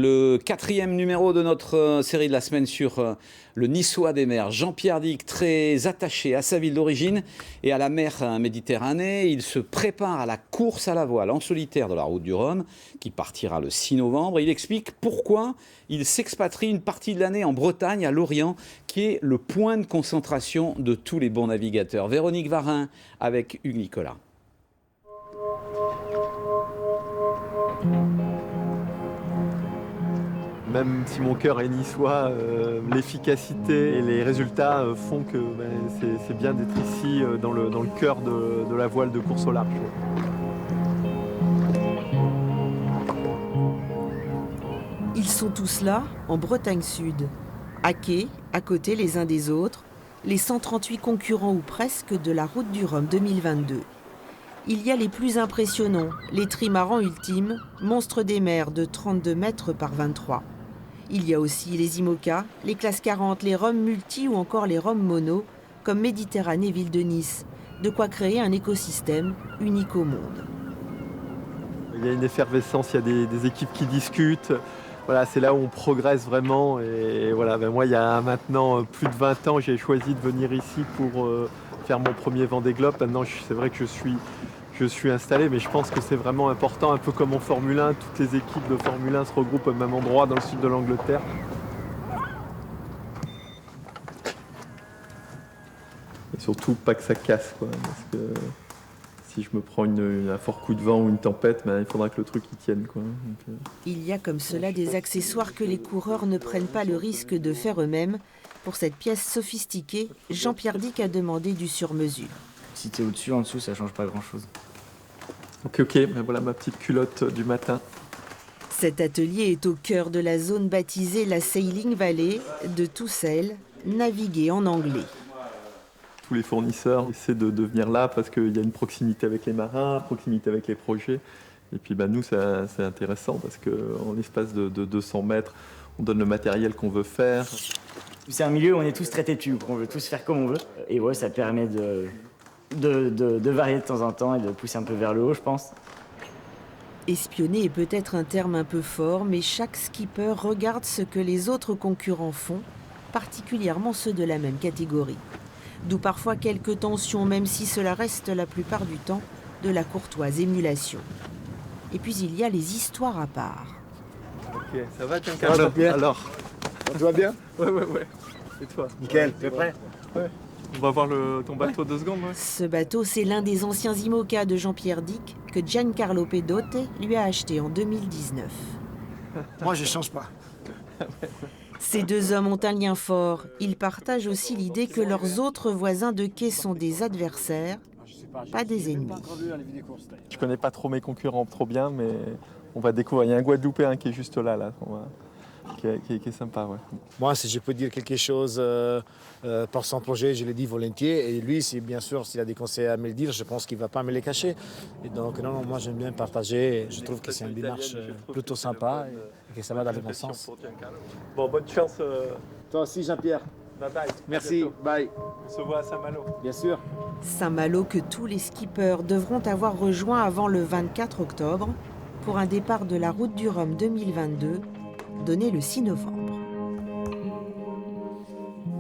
Le 4e numéro de notre série de la semaine sur le Niçois des mers, Jean-Pierre Dick, très attaché à sa ville d'origine et à la mer Méditerranée. Il se prépare à la course à la voile en solitaire de la Route du Rhum qui partira le 6 novembre. Il explique pourquoi il s'expatrie une partie de l'année en Bretagne, à Lorient, qui est le point de concentration de tous les bons navigateurs. Véronique Varin avec Hugues Nicolas. Même si mon cœur est niçois, l'efficacité et les résultats font que c'est bien d'être ici dans le cœur de la voile de course au large. Ils sont tous là, en Bretagne Sud, à quai, à côté les uns des autres, les 138 concurrents ou presque de la Route du Rhum 2022. Il y a les plus impressionnants, les trimarans ultimes, monstres des mers de 32 mètres par 23. Il y a aussi les IMOCA, les classes 40, les Rhum multi ou encore les Rhum mono, comme Méditerranée Ville de Nice. De quoi créer un écosystème unique au monde. Il y a une effervescence, il y a des équipes qui discutent. Voilà, c'est là où on progresse vraiment. Et voilà, moi, il y a maintenant plus de 20 ans, j'ai choisi de venir ici pour faire mon premier Vendée Globe. Maintenant, c'est vrai que je suis installé, mais je pense que c'est vraiment important, un peu comme en Formule 1, toutes les équipes de Formule 1 se regroupent au même endroit dans le sud de l'Angleterre. Et surtout, pas que ça casse, quoi, parce que si je me prends un fort coup de vent ou une tempête, il faudra que le truc y tienne, quoi. Donc, Il y a comme cela des accessoires que les coureurs ne prennent pas le risque de faire eux-mêmes. Pour cette pièce sophistiquée, Jean-Pierre Dick a demandé du sur-mesure. Si t'es au-dessus, en dessous, ça change pas grand-chose. Ok, voilà ma petite culotte du matin. Cet atelier est au cœur de la zone baptisée la Sailing Valley de Toussel, naviguer en anglais. Tous les fournisseurs essaient de venir là parce qu'il y a une proximité avec les marins, proximité avec les projets. Et puis nous, c'est intéressant parce qu'en l'espace de 200 mètres, on donne le matériel qu'on veut faire. C'est un milieu où on est tous très têtus, on veut tous faire comme on veut. Et ouais, ça permet de varier de temps en temps et de pousser un peu vers le haut, je pense. Espionner est peut-être un terme un peu fort, mais chaque skipper regarde ce que les autres concurrents font, particulièrement ceux de la même catégorie. D'où parfois quelques tensions, même si cela reste la plupart du temps de la courtoise émulation. Et puis il y a les histoires à part. Ok, ça va Giancarlo? Alors, Tout va bien? ouais. Et toi? Nickel, tu es prêt? Ouais. On va voir ton bateau 2 secondes. Ouais. Ce bateau, c'est l'un des anciens IMOCA de Jean-Pierre Dick que Giancarlo Pedote lui a acheté en 2019. Moi, je change pas. Ces deux hommes ont un lien fort. Ils partagent aussi l'idée que leurs autres voisins de quai sont des adversaires, pas des ennemis. Je connais pas trop mes concurrents trop bien, mais on va découvrir. Il y a un Guadeloupéen qui est juste là. Qui est sympa, ouais. Moi, si je peux dire quelque chose par son projet, je le dis volontiers. Et lui, bien sûr, s'il a des conseils à me le dire, je pense qu'il ne va pas me les cacher. Et donc, non, moi, j'aime bien partager. Je trouve que c'est une démarche plutôt sympa et que ça va dans le bon sens. Bon, bonne chance. Toi aussi, Jean-Pierre. Bye bye. Merci, bye. On se voit à Saint-Malo. Bien sûr. Saint-Malo que tous les skippers devront avoir rejoint avant le 24 octobre pour un départ de la Route du Rhum 2022, donné le 6 novembre.